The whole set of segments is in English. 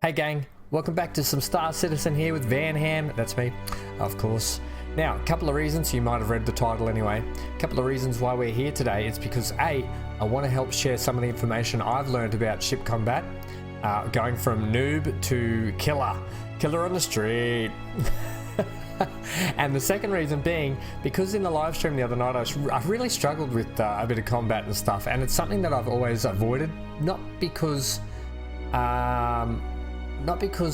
Hey gang, welcome back to some Star Citizen here with Van Ham. That's me, of course. Now, a couple of reasons, you might have read the title anyway. A couple of reasons why we're here today is because A, I want to help share some of the information I've learned about ship combat, going from noob to killer on the street. And the second reason being, because in the live stream the other night I really struggled with a bit of combat and stuff, and it's something that I've always avoided, not because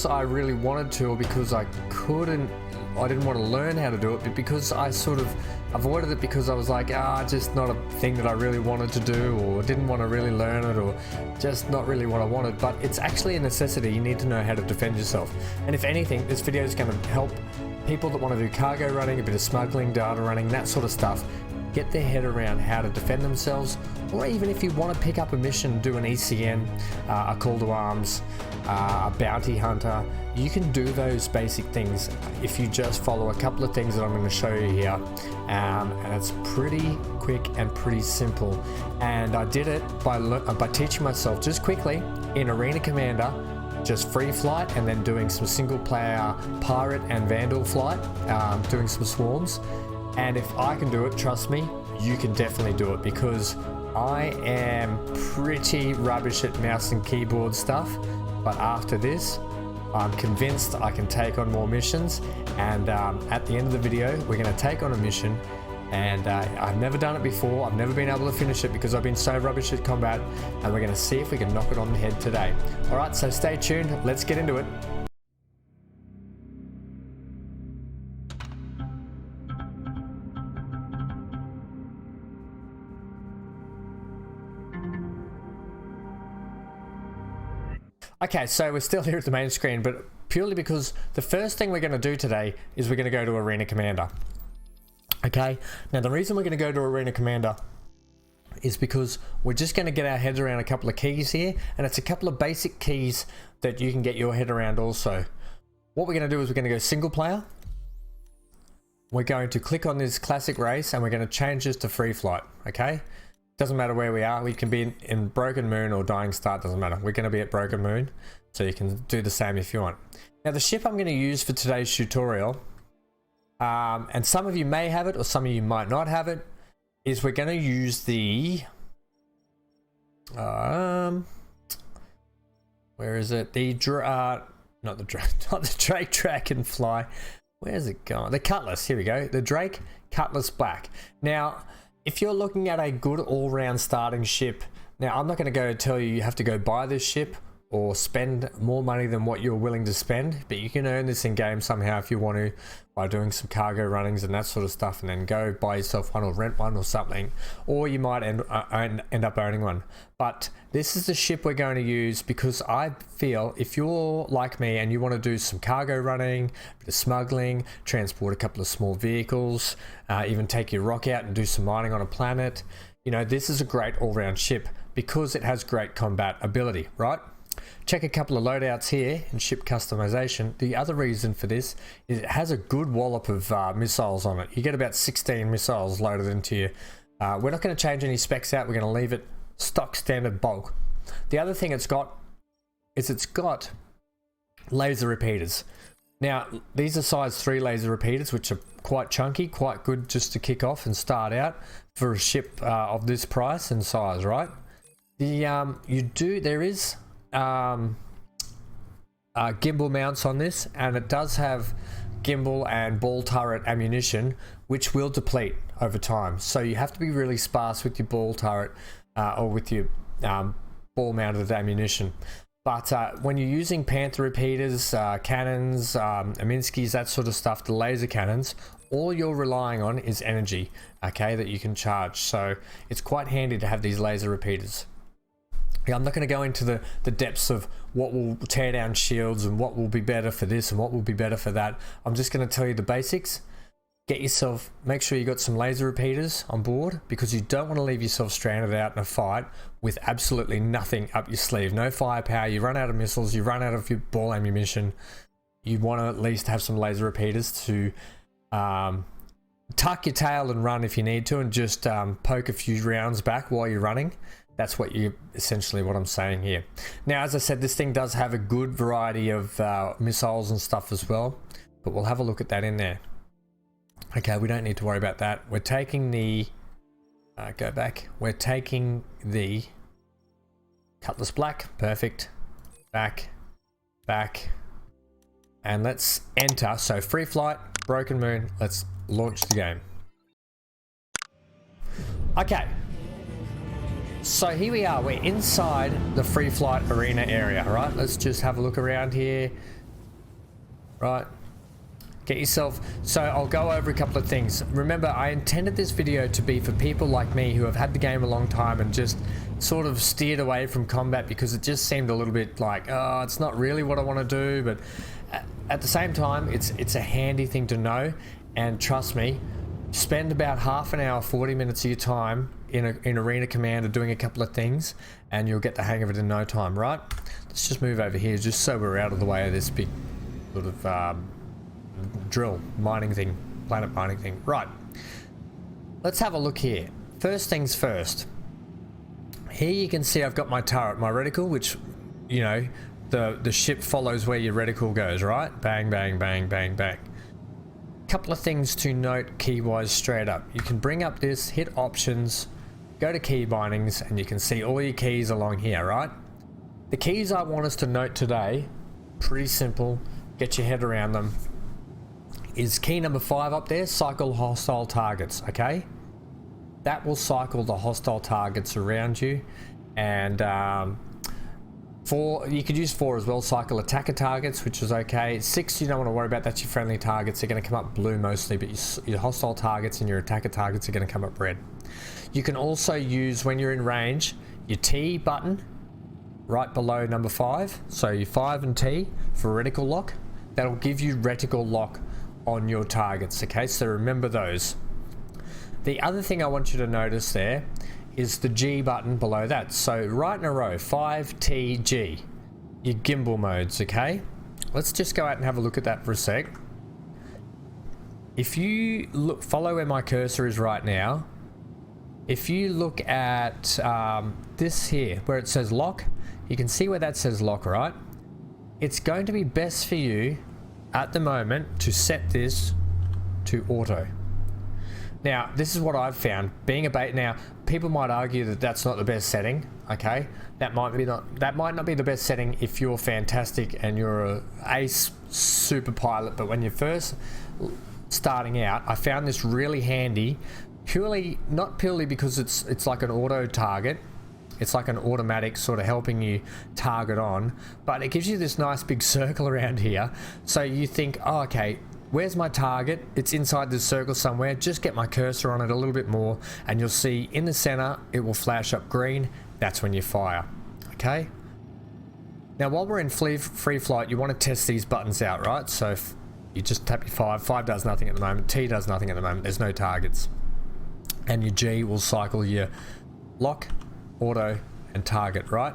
I really wanted to or because I didn't want to learn how to do it, but because I sort of avoided it because I was like, just not a thing that I really wanted to do, or didn't want to really learn it, or just not really what I wanted. But it's actually a necessity. You need to know how to defend yourself. And if anything, this video is going to help people that want to do cargo running, a bit of smuggling, data running, that sort of stuff, get their head around how to defend themselves. Or even if you want to pick up a mission, do an ECN, a call to arms, a bounty hunter, you can do those basic things if you just follow a couple of things that I'm going to show you here. And it's pretty quick and pretty simple. And I did it by teaching myself just quickly in Arena Commander, just free flight, and then doing some single player pirate and vandal flight, doing some swarms. And if I can do it, trust me, you can definitely do it, because I am pretty rubbish at mouse and keyboard stuff. But after this, I'm convinced I can take on more missions. And at the end of the video, we're going to take on a mission. And I've never done it before. I've never been able to finish it because I've been so rubbish at combat. And we're going to see if we can knock it on the head today. All right, so stay tuned. Let's get into it. Okay, so we're still here at the main screen, but purely because the first thing we're going to do today is we're going to go to Arena Commander. Okay, now the reason we're going to go to Arena Commander is because we're just going to get our heads around a couple of keys here, and it's a couple of basic keys that you can get your head around also. What we're going to do is we're going to go single player. We're going to click on this classic race, and we're going to change this to free flight, okay? Doesn't matter where we are. We can be in Broken Moon or Dying Star, doesn't matter. We're going to be at Broken Moon, so you can do the same if you want. Now the ship I'm going to use for today's tutorial, and some of you may have it or some of you might not have it, is we're going to use the where is it? The not the Drake Dragonfly. Where's it going? The Cutlass. Here we go. The Drake Cutlass Black. Now, if you're looking at a good all-round starting ship, now I'm not going to go tell you you have to go buy this ship or spend more money than what you're willing to spend, but you can earn this in game somehow if you want to, by doing some cargo runnings and that sort of stuff, and then go buy yourself one or rent one or something, or you might end up owning one. But this is the ship we're going to use because I feel if you're like me and you want to do some cargo running, a bit of smuggling, transport a couple of small vehicles, even take your rock out and do some mining on a planet, you know, this is a great all-round ship because it has great combat ability, right? Check a couple of loadouts here in ship customization. The other reason for this is it has a good wallop of missiles on it. You get about 16 missiles loaded into you. We're not going to change any specs out. We're going to leave it stock standard bulk. The other thing it's got is it's got laser repeaters. Now these are size 3 laser repeaters, which are quite chunky, quite good just to kick off and start out for a ship of this price and size, right? There is gimbal mounts on this, and it does have gimbal and ball turret ammunition, which will deplete over time, so you have to be really sparse with your ball turret or with your ball mounted ammunition. But when you're using Panther repeaters, cannons, Aminskis, that sort of stuff, the laser cannons, all you're relying on is energy, okay, that you can charge. So it's quite handy to have these laser repeaters. Yeah, I'm not going to go into the depths of what will tear down shields and what will be better for this and what will be better for that. I'm just going to tell you the basics. Make sure you got some laser repeaters on board, because you don't want to leave yourself stranded out in a fight with absolutely nothing up your sleeve. No firepower, you run out of missiles, you run out of your ball ammunition. You want to at least have some laser repeaters to tuck your tail and run if you need to, and just poke a few rounds back while you're running. That's essentially what I'm saying here. Now, as I said, this thing does have a good variety of missiles and stuff as well, but we'll have a look at that in there. Okay, we don't need to worry about that. We're taking the, go back. We're taking the Cutlass Black, perfect. Back, and let's enter. So free flight, Broken Moon, let's launch the game. Okay. So here we are, we're inside the free flight arena area, right? Let's just have a look around here. Right. Get yourself, so I'll go over a couple of things. Remember, I intended this video to be for people like me who have had the game a long time and just sort of steered away from combat because it just seemed a little bit like, oh, it's not really what I want to do. But at the same time, it's a handy thing to know. And trust me, spend about half an hour, 40 minutes of your time in Arena Commander doing a couple of things and you'll get the hang of it in no time, right? Let's just move over here just so we're out of the way of this big sort of drill mining thing, planet mining thing. Right, let's have a look here. First things first, here you can see I've got my turret, my reticle, which, you know, the ship follows where your reticle goes, right? Bang, bang, bang, bang, bang. Couple of things to note key-wise straight up. You can bring up this, hit options, go to key bindings, and you can see all your keys along here, right? The keys I want us to note today, pretty simple, get your head around them, is key number 5 up there, cycle hostile targets, okay? That will cycle the hostile targets around you. And 4, you could use 4 as well, cycle attacker targets, which is okay. 6, you don't want to worry about, that's your friendly targets. They're going to come up blue mostly, but your hostile targets and your attacker targets are going to come up red. You can also use, when you're in range, your T button right below number 5. So your 5 and T for reticle lock. That'll give you reticle lock on your targets, okay? So remember those. The other thing I want you to notice there is the G button below that. So right in a row, 5TG, your gimbal modes, okay? Let's just go out and have a look at that for a sec. If you look, follow where my cursor is right now. If you look at this here, where it says lock, you can see where that says lock, right? It's going to be best for you at the moment to set this to auto. Now, this is what I've found. Being a bait, now people might argue that that's not the best setting. Okay, that might not be the best setting if you're fantastic and you're a ace super pilot. But when you're first starting out, I found this really handy. Not purely because it's like an auto target. It's like an automatic sort of helping you target on, but it gives you this nice big circle around here. So you think, oh, okay, where's my target? It's inside this circle somewhere. Just get my cursor on it a little bit more and you'll see in the center, it will flash up green. That's when you fire, okay? Now, while we're in free flight, you want to test these buttons out, right? So if you just tap your 5. 5 does nothing at the moment. T does nothing at the moment. There's no targets. And your G will cycle your lock, auto, and target, right?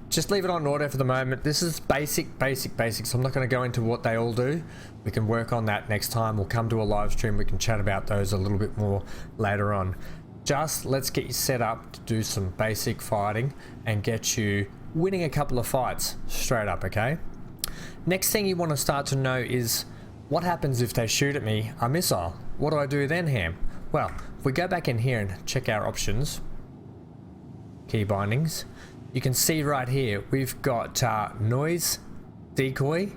Just leave it on auto for the moment. This is basic, so I'm not going to go into what they all do. We can work on that next time. We'll come to a live stream. We can chat about those a little bit more later on. Just let's get you set up to do some basic fighting and get you winning a couple of fights straight up, okay? Next thing you want to start to know is what happens if they shoot at me a missile? What do I do then, Ham? Well, if we go back in here and check our options, key bindings, you can see right here we've got noise decoy,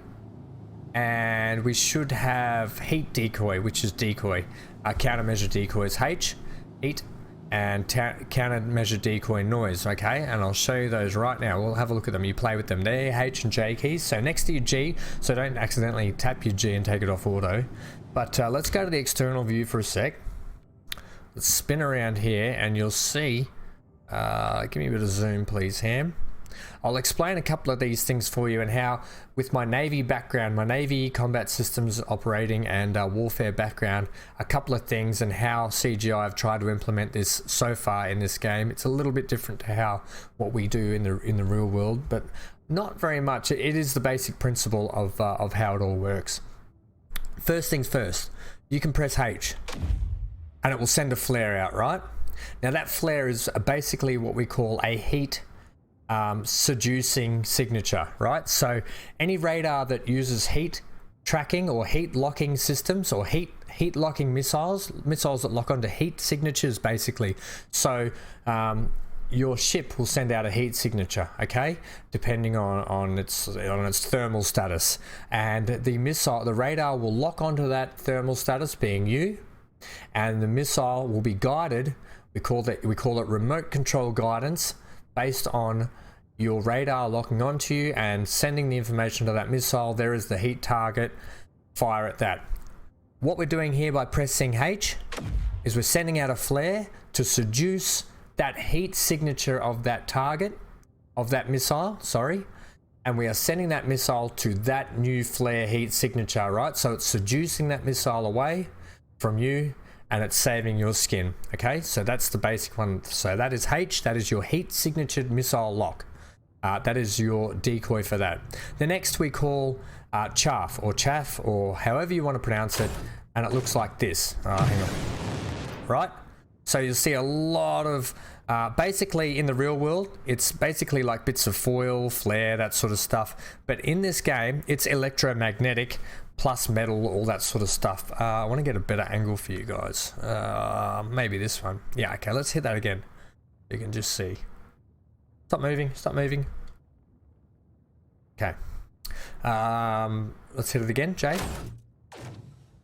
and we should have heat decoy, which is decoy. Countermeasure decoy is H, heat, and countermeasure decoy noise, okay? And I'll show you those right now. We'll have a look at them. You play with them. They're H and J keys. So next to your G, so don't accidentally tap your G and take it off auto. But let's go to the external view for a sec. Let's spin around here and you'll see, give me a bit of zoom please, Ham. I'll explain a couple of these things for you and how, with my Navy background, my Navy combat systems operating and warfare background, a couple of things and how CGI have tried to implement this so far in this game. It's a little bit different to how what we do in the real world, but not very much. It is the basic principle of how it all works. First things first, you can press H and it will send a flare out, right? Now that flare is basically what we call a heat seducing signature, right? So any radar that uses heat tracking or heat locking systems or heat locking missiles that lock onto heat signatures basically. So your ship will send out a heat signature, okay, depending on its thermal status, and the radar will lock onto that thermal status, being you, and the missile will be guided. We call it remote control guidance, based on your radar locking onto you and sending the information to that missile. There is the heat target, fire at that. What we're doing here by pressing H is we're sending out a flare to seduce that heat signature of that target, of that missile, sorry, and we are sending that missile to that new flare heat signature, right? So it's seducing that missile away from you and it's saving your skin, okay? So that's the basic one. So that is H, that is your heat signatured missile lock. That is your decoy for that. The next we call chaff or however you want to pronounce it, and it looks like this. Hang on. Right? So you'll see a lot of, basically in the real world, it's basically like bits of foil, flare, that sort of stuff. But in this game, it's electromagnetic plus metal, all that sort of stuff. I want to get a better angle for you guys. Maybe this one. Yeah, okay, let's hit that again. You can just see. Stop moving, stop moving. Okay. Let's hit it again, Jay.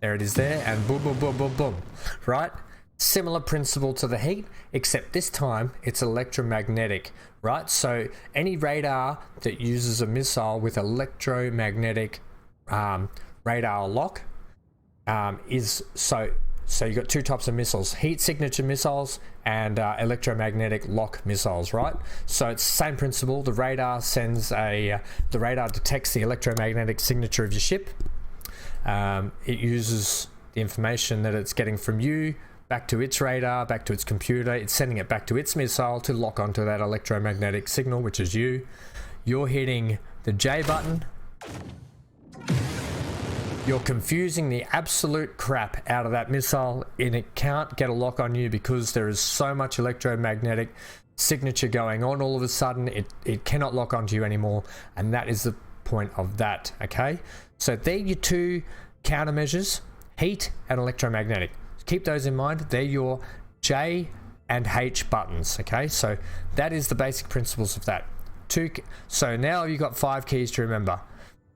There it is there, and boom, boom, boom, boom, boom. Right? Similar principle to the heat, except this time it's electromagnetic, right? So any radar that uses a missile with electromagnetic radar lock is so you've got two types of missiles: heat signature missiles and electromagnetic lock missiles, right? So it's the same principle. The radar detects the electromagnetic signature of your ship. It uses the information that it's getting from you back to its radar, back to its computer. It's sending it back to its missile to lock onto that electromagnetic signal, which is you. You're hitting the J button. You're confusing the absolute crap out of that missile, and it can't get a lock on you because there is so much electromagnetic signature going on. All of a sudden, it cannot lock onto you anymore, and that is the point of that, okay? So they're your two countermeasures, heat and electromagnetic. Keep those in mind. They're your J and H buttons, okay? So that is the basic principles of that. So now you've got 5 keys to remember.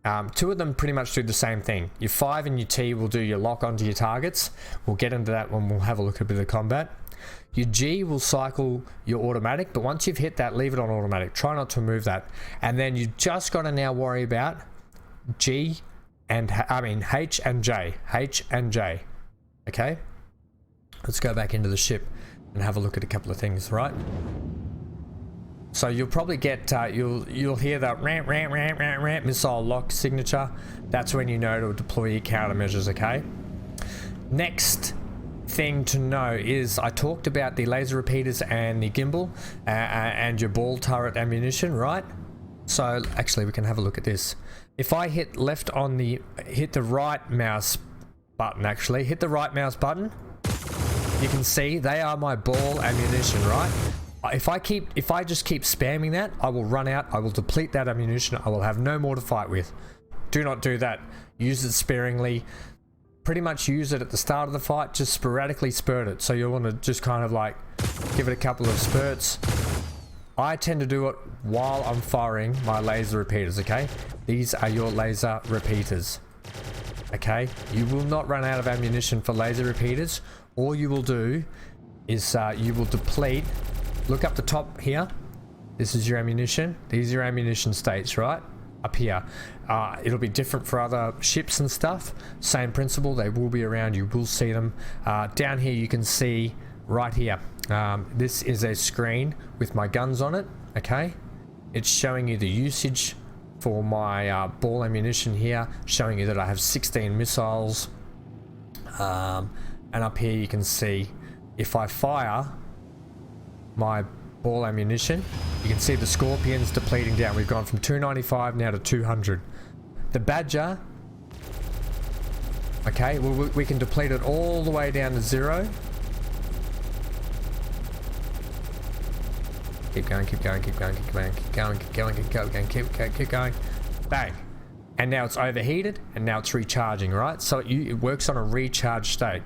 2 of them pretty much do the same thing. Your 5 and your T will do your lock onto your targets. We'll get into that when we'll have a look at a bit of combat. Your G will cycle your automatic, but once you've hit that, leave it on automatic. Try not to move that. And then you just got to now worry about H and J. H and J. Okay? Let's go back into the ship and have a look at a couple of things, right? So you'll probably get, you'll hear that ramp missile lock signature. That's when you know to deploy your countermeasures, okay? Next thing to know is I talked about the laser repeaters and the gimbal and your ball turret ammunition, right? So actually we can have a look at this. If I hit left on hit the right mouse button, hit the right mouse button, you can see they are my ball ammunition, right? If I just keep spamming that, I will run out, I will deplete that ammunition, I will have no more to fight with. Do not do that. Use it sparingly. Pretty much use it at the start of the fight, just sporadically spurt it. So you'll want to just kind of like give it a couple of spurts. I tend to do it while I'm firing my laser repeaters, okay? These are your laser repeaters, okay? You will not run out of ammunition for laser repeaters. All you will do is you will deplete. Look up the top here. This is your ammunition. These are your ammunition states, right? Up here. It'll be different for other ships and stuff. Same principle. They will be around. You will see them. Down here you can see right here. This is a screen with my guns on it, okay? It's showing you the usage for my ball ammunition here, showing you that I have 16 missiles. And up here you can see if I fire my ball ammunition, you can see the Scorpions depleting down. We've gone from 295 now to 200. The Badger, okay, we can deplete it all the way down to 0. Keep going, keep going, keep going, keep going, keep going, keep going, keep going, keep going. Bang. And now it's overheated, and now it's recharging, right? So it works on a recharge state.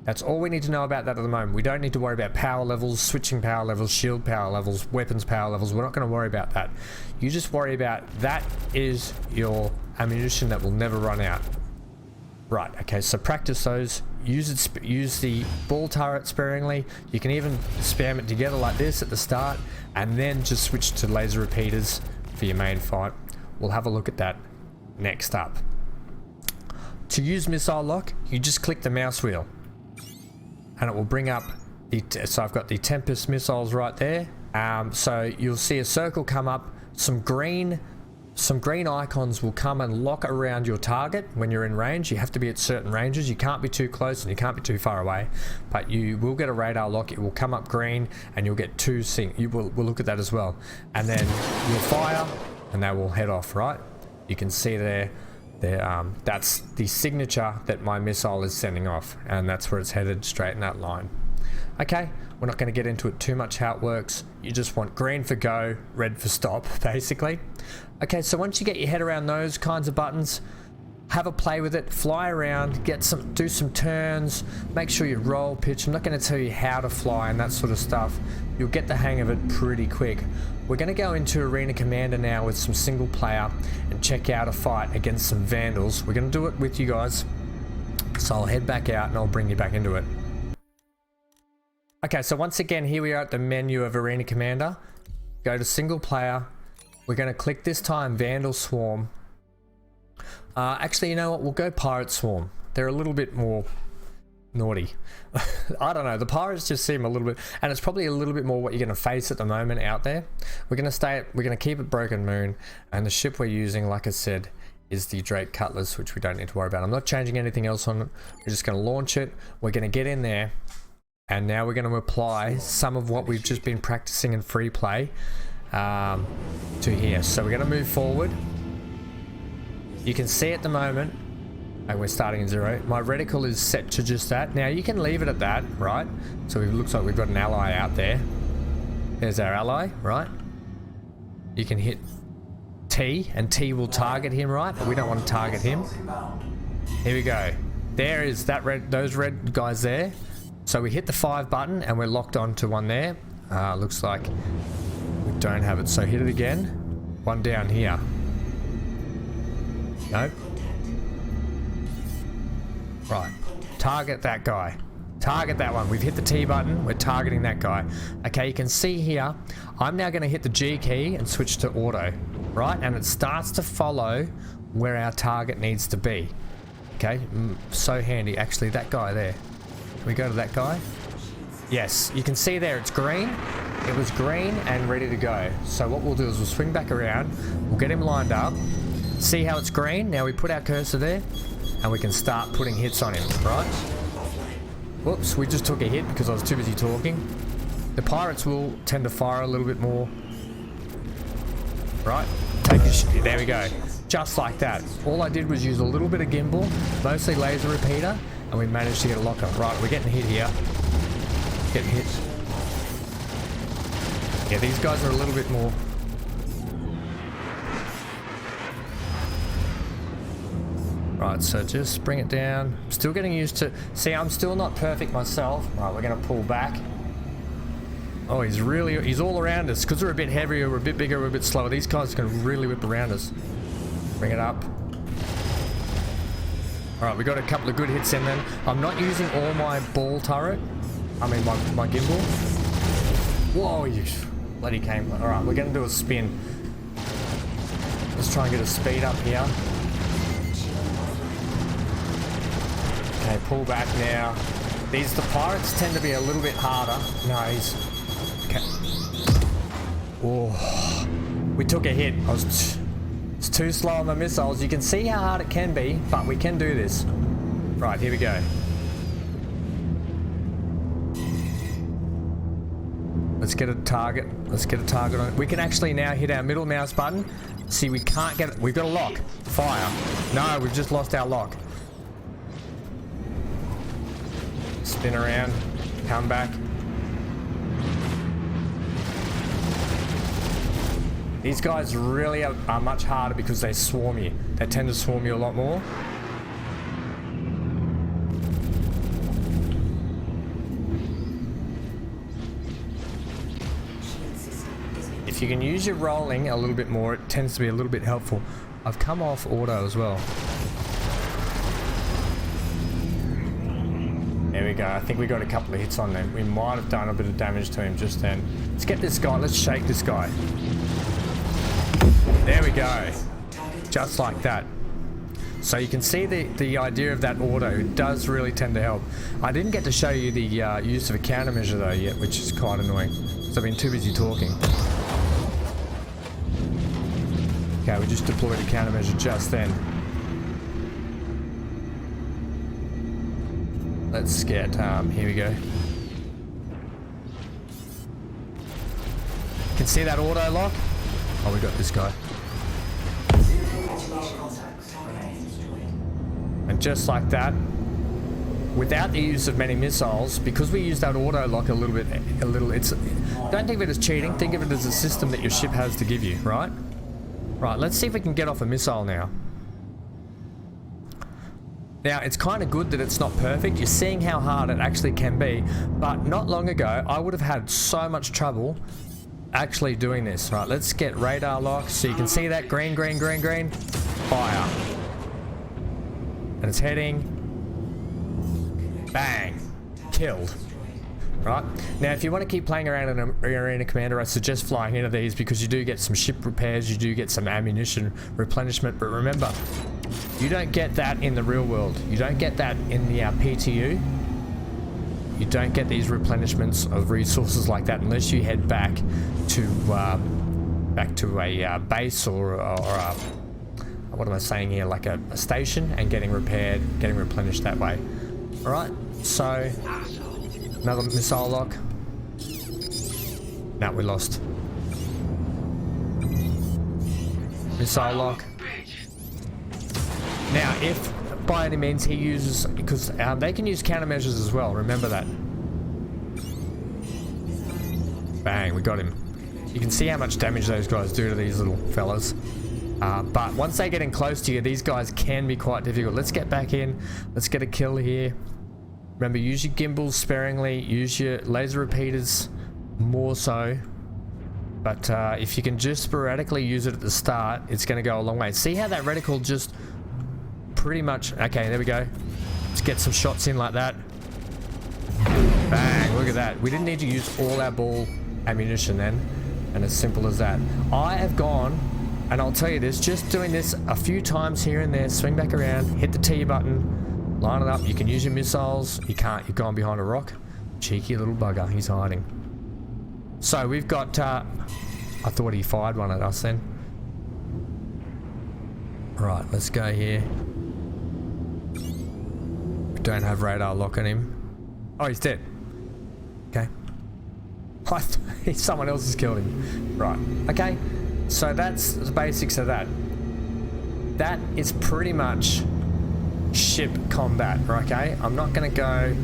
That's all we need to know about that at the moment. We don't need to worry about power levels, switching power levels, shield power levels, weapons power levels. We're not going to worry about that. You just worry about that is your ammunition that will never run out. Right, okay, so practice those. Use the ball turret sparingly. You can even spam it together like this at the start, and then just switch to laser repeaters for your main fight. We'll have a look at that next up. To use missile lock, you just click the mouse wheel, and it will bring up the, so I've got the Tempest missiles right there. So you'll see a circle come up, some green icons will come and lock around your target when you're in range. You have to be at certain ranges. You can't be too close and you can't be too far away, but you will get a radar lock. It will come up green and you'll get two sync. We'll look at that as well. And then you'll fire and they will head off, right? You can see there, that's the signature that my missile is sending off, and that's where it's headed, straight in that line. Okay, we're not going to get into it too much how it works. You just want green for go, red for stop, basically. Okay, so once you get your head around those kinds of buttons, have a play with it, fly around, do some turns, make sure you roll pitch. I'm not going to tell you how to fly and that sort of stuff. You'll get the hang of it pretty quick. We're going to go into Arena Commander now with some single player and check out a fight against some vandals. We're going to do it with you guys. So I'll head back out and I'll bring you back into it. Okay, so once again, here we are at the menu of Arena Commander. Go to single player. We're going to click this time Vandal Swarm. Actually, you know what? We'll go Pirate Swarm. They're a little bit more naughty. I don't know. The pirates just seem a little bit, and it's probably a little bit more what you're going to face at the moment out there. We're going to keep it Broken Moon, and the ship we're using, like I said, is the Drake Cutlass, which we don't need to worry about. I'm not changing anything else on it. We're just going to launch it. We're going to get in there, and now we're going to apply some of what we've just been practicing in free play to here. So we're going to move forward. You can see at the moment, and we're starting in 0. My reticle is set to just that. Now you can leave it at that, right? So it looks like we've got an ally out there. There's our ally, right? You can hit T, and T will target him, right? But we don't want to target him. Here we go. There is that those red guys there. So we hit the 5 button, and we're locked onto one there. Looks like we don't have it. So hit it again. One down here. Nope. Right. Target that guy. Target that one. We've hit the T button. We're targeting that guy. Okay, you can see here, I'm now going to hit the G key and switch to auto. Right? And it starts to follow where our target needs to be. Okay? So handy. Actually, that guy there. Can we go to that guy? Yes. You can see there, it's green. It was green and ready to go. So what we'll do is we'll swing back around. We'll get him lined up. See how it's green? Now we put our cursor there and we can start putting hits on him, right? Whoops, we just took a hit because I was too busy talking. The pirates will tend to fire a little bit more. Right? Take a shit. There we go. Just like that. All I did was use a little bit of gimbal, mostly laser repeater, and we managed to get a lockup. Right, we're getting hit here. Getting hit. Yeah, these guys are a little bit more. Right, so just bring it down. Still getting used to... See, I'm still not perfect myself. Right, we're going to pull back. Oh, he's all around us. Because we're a bit heavier, we're a bit bigger, we're a bit slower. These guys are going to really whip around us. Bring it up. Alright, we got a couple of good hits in then. I'm not using all my ball turret. I mean, my gimbal. Whoa, you bloody came. Alright, we're going to do a spin. Let's try and get a speed up here. Okay, pull back now. The pirates tend to be a little bit harder. No, he's... Okay. Oh, we took a hit. It's too slow on my missiles. You can see how hard it can be, but we can do this. Right, here we go. Let's get a target. Let's get a target on it. We can actually now hit our middle mouse button. See, we can't get it. We've got a lock. Fire. No, we've just lost our lock. Spin around, come back. These guys really are much harder because they swarm you. They tend to swarm you a lot more. If you can use your rolling a little bit more, it tends to be a little bit helpful. I've come off auto as well. There we go. I think we got a couple of hits on them. We might have done a bit of damage to him just then. Let's get this guy. Let's shake this guy. There we go. Just like that. So you can see the idea of that auto does really tend to help. I didn't get to show you the use of a countermeasure though yet, which is quite annoying. So I've been too busy talking. Okay, we just deployed a countermeasure just then. Let's get, here we go. You can see that auto lock? Oh, we got this guy. And just like that, without the use of many missiles, because we use that auto lock a little, it's, don't think of it as cheating, think of it as a system that your ship has to give you, right? Right, let's see if we can get off a missile now. Now, it's kind of good that it's not perfect. You're seeing how hard it actually can be, but not long ago, I would have had so much trouble actually doing this. Right, let's get radar lock so you can see that green, green, green, green, fire. And it's heading, bang, killed. Right, now if you want to keep playing around in an Arena Commander, I suggest flying into these because you do get some ship repairs, you do get some ammunition replenishment, but remember, you don't get that in the real world. You don't get that in the PTU. You don't get these replenishments of resources like that unless you head back to a base or a, what am I saying here, like a station, and getting repaired, getting replenished that way. All right, so another missile lock. No, we lost. Missile lock. Now, if by any means he uses, because they can use countermeasures as well, remember that. Bang, we got him. You can see how much damage those guys do to these little fellas. But once they get in close to you, these guys can be quite difficult. Let's get back in. Let's get a kill here. Remember, use your gimbals sparingly. Use your laser repeaters more so. But if you can just sporadically use it at the start, it's going to go a long way. See how that reticle just pretty much... Okay, there we go. Let's get some shots in like that. Bang, look at that. We didn't need to use all our ball ammunition then. And as simple as that. I have gone, and I'll tell you this, just doing this a few times here and there, swing back around, hit the T button, line it up. You can use your missiles. You can't. You've gone behind a rock. Cheeky little bugger. He's hiding. So we've got... I thought he fired one at us then. Right, let's go here. We don't have radar lock on him. Oh, he's dead. Okay. Someone else has killed him. Right. Okay. So that's the basics of that. That is pretty much ship combat. Okay. I'm not going to go...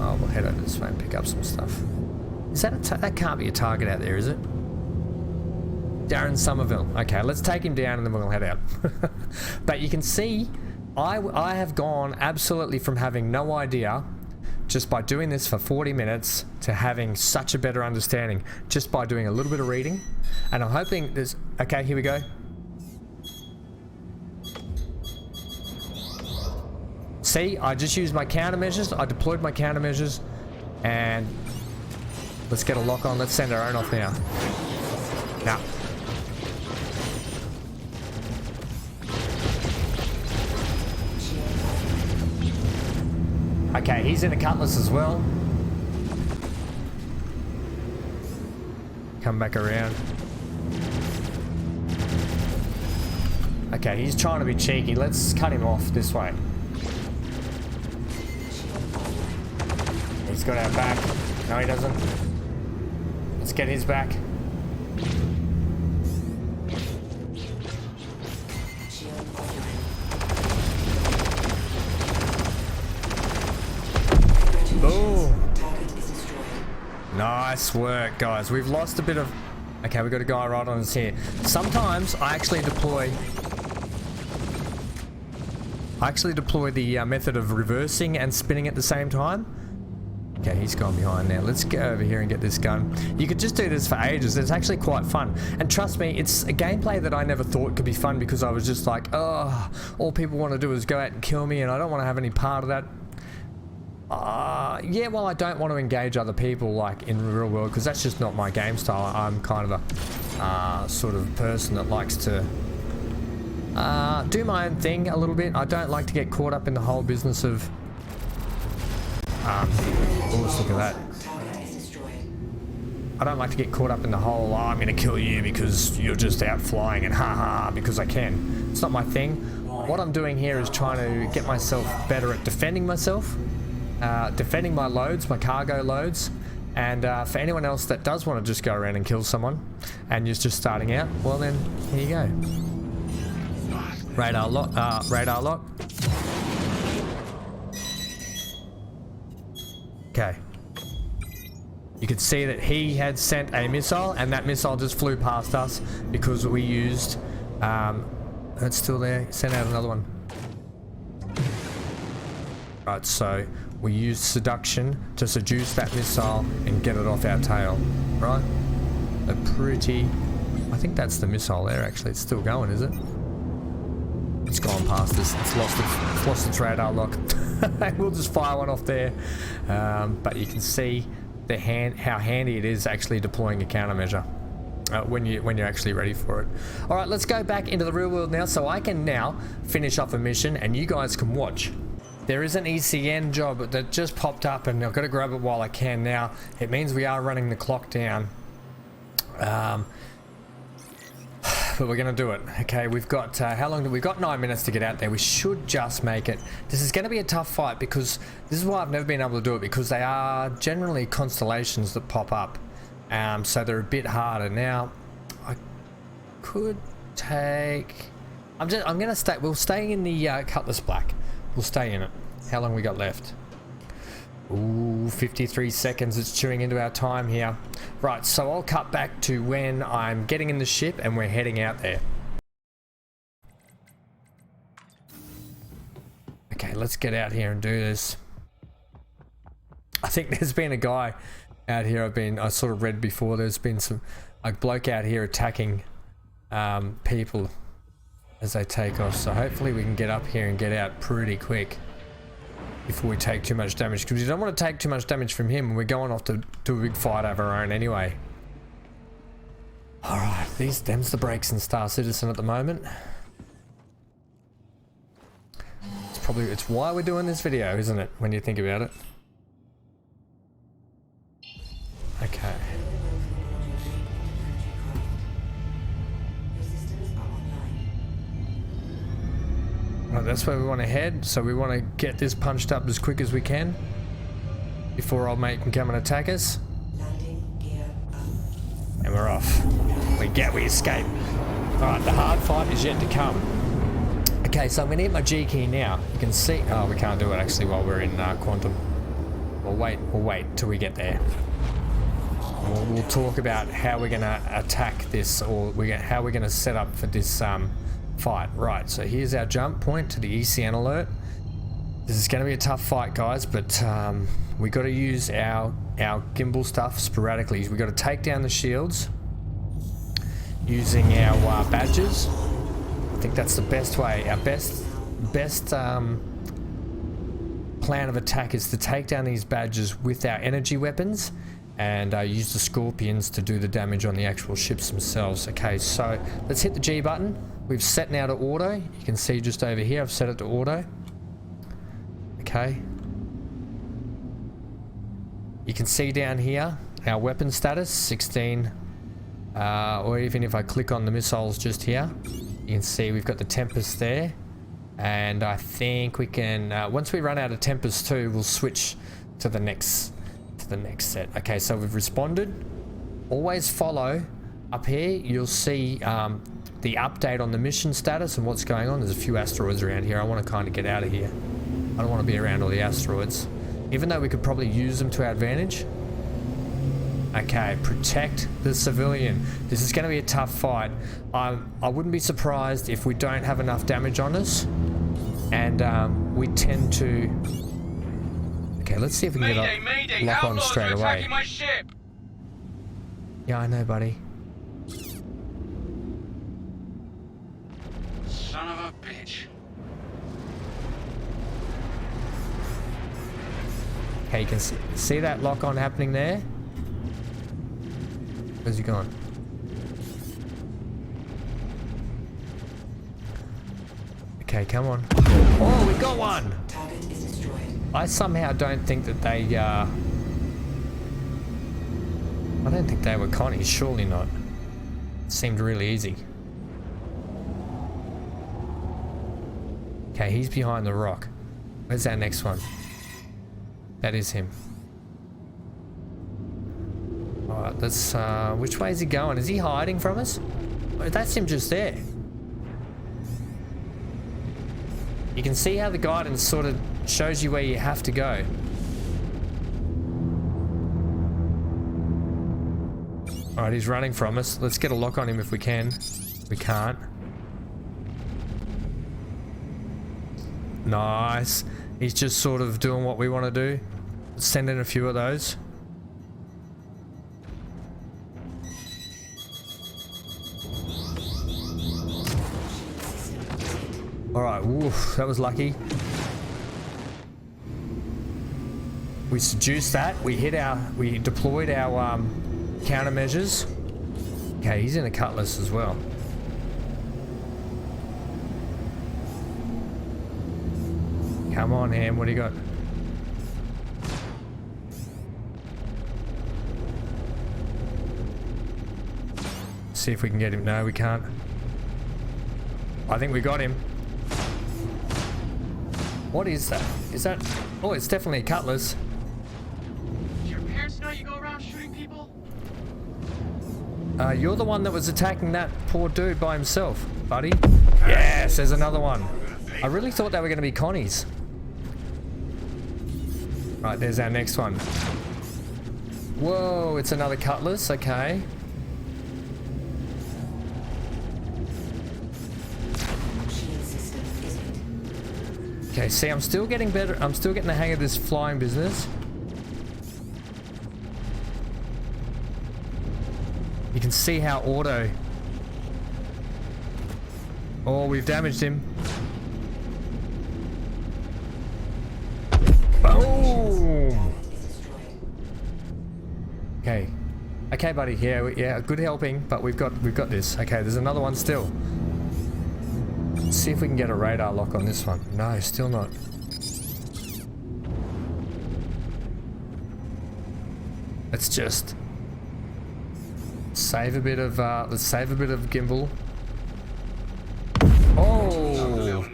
Oh, we'll head over this way and pick up some stuff. Is that that can't be a target out there, is it? Darren Somerville. Okay, let's take him down and then we'll head out. But you can see, I have gone absolutely from having no idea, just by doing this for 40 minutes, to having such a better understanding, just by doing a little bit of reading. And I'm hoping there's... Okay, here we go. See, I just used my countermeasures. I deployed my countermeasures. And let's get a lock on. Let's send our own off now. Now. Okay, he's in a cutlass as well. Come back around. Okay, he's trying to be cheeky. Let's cut him off this way. He's got our back. No, he doesn't. Let's get his back. Boom. Nice work, guys. We've lost a bit of Okay, we got a guy right on us here. Sometimes I actually deploy the method of reversing and spinning at the same time. Okay, he's gone behind now. Let's get over here and get this gun. You could just do this for ages. It's actually quite fun. And trust me, it's a gameplay that I never thought could be fun because I was just like, oh, all people want to do is go out and kill me and I don't want to have any part of that. Yeah, well, I don't want to engage other people like in the real world because that's just not my game style. I'm kind of a sort of person that likes to do my own thing a little bit. I don't like to get caught up in the whole business of oh, look at that. I don't like to get caught up in the whole, oh, I'm gonna kill you because you're just out flying and haha because I can. It's not my thing. What I'm doing here is trying to get myself better at defending myself, defending my loads, my cargo loads, and for anyone else that does want to just go around and kill someone and you're just starting out, well then, here you go. Radar lock, radar lock. Okay. You could see that he had sent a missile and that missile just flew past us because we used, it's still there, sent out another one. Right, so we used seduction to seduce that missile and get it off our tail, right? A pretty, I think that's the missile there actually, it's still going, is it? It's gone past us, it's lost its radar lock. We'll just fire one off there, but you can see how handy it is actually deploying a countermeasure when you're actually ready for it. All right, let's go back into the real world now, so I can now finish off a mission and you guys can watch. There is an ECN job that just popped up, and I've got to grab it while I can. Now it means we are running the clock down. But we're gonna do it. Okay, we've got how long do we got? 9 minutes to get out there. We should just make it. This is gonna be a tough fight because this is why I've never been able to do it, because they are generally constellations that pop up, so they're a bit harder. Now I could take, I'm gonna stay, we'll stay in the Cutlass Black. We'll stay in it. How long we got left? Ooh, 53 seconds. It's chewing into our time here. Right, so I'll cut back to when I'm getting in the ship and we're heading out there. Okay, let's get out here and do this. I think there's been a guy out here I sort of read before. There's been a bloke out here attacking people as they take off. So hopefully we can get up here and get out pretty quick before we take too much damage, because you don't want to take too much damage from him. We're going off to do a big fight of our own anyway. All right, them's the brakes in Star Citizen at the moment. It's why we're doing this video, isn't it, when you think about it? Okay. Right, that's where we want to head, so we want to get this punched up as quick as we can before old mate can come and attack us. And we're off. We escape. Alright, the hard fight is yet to come. Okay, so I'm going to hit my G key now. You can see, oh, we can't do it actually while we're in Quantum. We'll wait till we get there. We'll talk about how we're going to attack this, or how we're going to set up for this fight. Right, so here's our jump point to the ECN alert. This is going to be a tough fight, guys, but we got to use our gimbal stuff sporadically. We got to take down the shields using our badges. I think that's the best way. Our best plan of attack is to take down these badges with our energy weapons and use the scorpions to do the damage on the actual ships themselves. Okay, so let's hit the G button. We've set now to auto. You can see just over here, I've set it to auto. Okay. You can see down here our weapon status, 16. Or even if I click on the missiles just here, you can see we've got the Tempest there. And I think we can, once we run out of Tempest 2, we'll switch to the next set. Okay, so we've responded. Always follow up here. You'll see the update on the mission status and what's going on. There's a few asteroids around here. I want to kind of get out of here. I don't want to be around all the asteroids, even though we could probably use them to our advantage. Okay, protect the civilian. This is going to be a tough fight. I wouldn't be surprised if we don't have enough damage on us. And we tend to... Okay, let's see if we can get a lock on straight away. My ship. Yeah, I know, buddy. Son of a bitch. Okay, you can see that lock on happening there? Where's he gone? Okay, come on. Oh, we got one! Target is destroyed. I somehow don't think that they, I don't think they were Connies, surely not. It seemed really easy. Okay, he's behind the rock. Where's our next one? That is him. Alright, let's, which way is he going? Is he hiding from us? Oh, that's him just there. You can see how the guidance sort of shows you where you have to go. Alright, he's running from us. Let's get a lock on him if we can. We can't. Nice. He's just sort of doing what we want to do. Let's send in a few of those. Alright, woof, that was lucky. We seduced that. We deployed our countermeasures. Okay, he's in a cutlass as well. Come on, Ham, what do you got? See if we can get him. No, we can't. I think we got him. What is that? Is that... Oh, it's definitely a cutlass. Do your parents know you go around shooting people? You're the one that was attacking that poor dude by himself, buddy. Yes, there's another one. I really thought they were going to be Connies. Right, there's our next one. Whoa, it's another cutlass, okay. Okay, see, I'm still getting better. I'm still getting the hang of this flying business. You can see how auto... Oh, we've damaged him. Boom! Okay. Okay, buddy. Yeah, good helping, but we've got this. Okay, there's another one still. Let's see if we can get a radar lock on this one. No, still not. Let's just save a bit of let's save a bit of gimbal. Oh,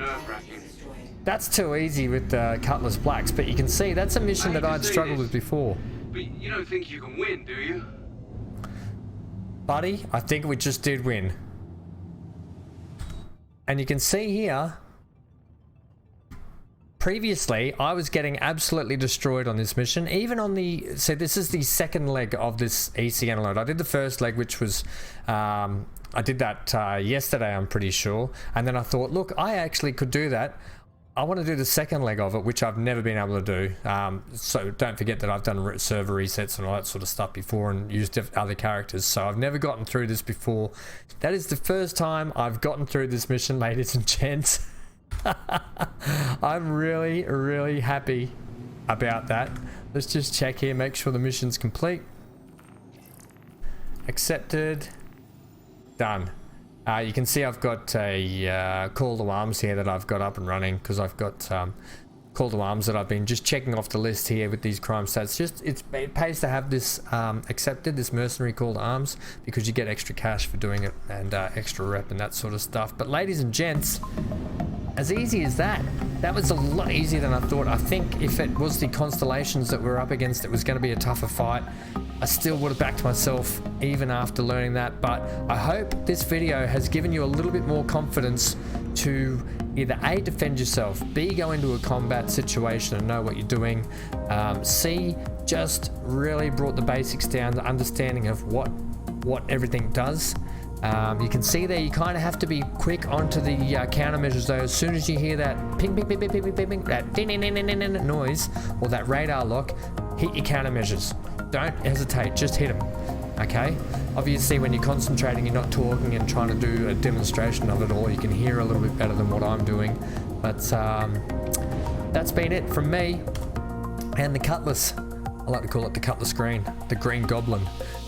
that's too easy with the Cutlass Blacks, but you can see that's a mission that I'd struggled with before. But you don't think you can win, do you? Buddy, I think we just did win. And you can see here, previously I was getting absolutely destroyed on this mission, even on the, so this is the second leg of this ECN load. I did the first leg, which was, I did that yesterday, I'm pretty sure. And then I thought, look, I actually could do that. I want to do the second leg of it, which I've never been able to do. So don't forget that I've done server resets and all that sort of stuff before and used other characters. So I've never gotten through this before. That is the first time I've gotten through this mission, ladies and gents. I'm really, really happy about that. Let's just check here, make sure the mission's complete. Accepted. Done. You can see I've got a call to arms here that I've got up and running because I've got call to arms that I've been just checking off the list here with these crime stats. It pays to have this accepted, this mercenary call to arms, because you get extra cash for doing it and extra rep and that sort of stuff. But ladies and gents, as easy as that. That was a lot easier than I thought. I think if it was the constellations that we're up against, it was going to be a tougher fight. I still would have backed myself even after learning that, but I hope this video has given you a little bit more confidence to either A, defend yourself, B, go into a combat situation and know what you're doing, C, just really brought the basics down, the understanding of what everything does. You can see there, you kind of have to be quick onto the countermeasures though. As soon as you hear that ping, ping, ping, ping, ping, ping, ping, that ding, ding, ding, ding, ding, ding, noise, or that radar lock, hit your countermeasures. Don't hesitate, just hit them. Okay? Obviously, when you're concentrating, you're not talking and trying to do a demonstration of it all. You can hear a little bit better than what I'm doing. But that's been it from me. And the cutlass. I like to call it the cutlass green, the green goblin.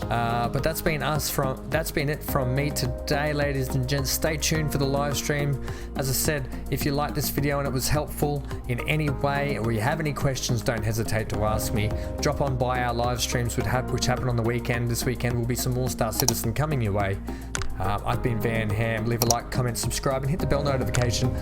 But that's been it from me today, ladies and gents. Stay tuned for the live stream. As I said, if you like this video and it was helpful in any way, or you have any questions, don't hesitate to ask me. Drop on by our live streams which happen on the weekend. This weekend will be some more Star Citizen coming your way. I've been Van Ham. Leave a like, comment, subscribe, and hit the bell notification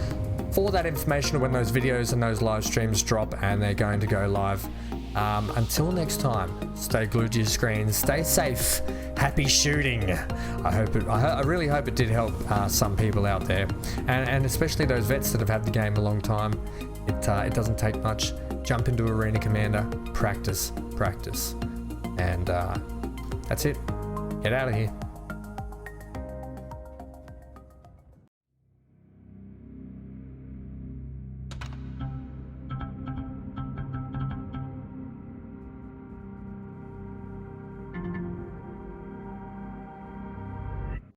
for that information when those videos and those live streams drop and they're going to go live. Until next time, stay glued to your screens, stay safe, happy shooting. I really hope it did help some people out there, and especially those vets that have had the game a long time. It doesn't take much. Jump into Arena Commander, practice, and that's it. Get out of here.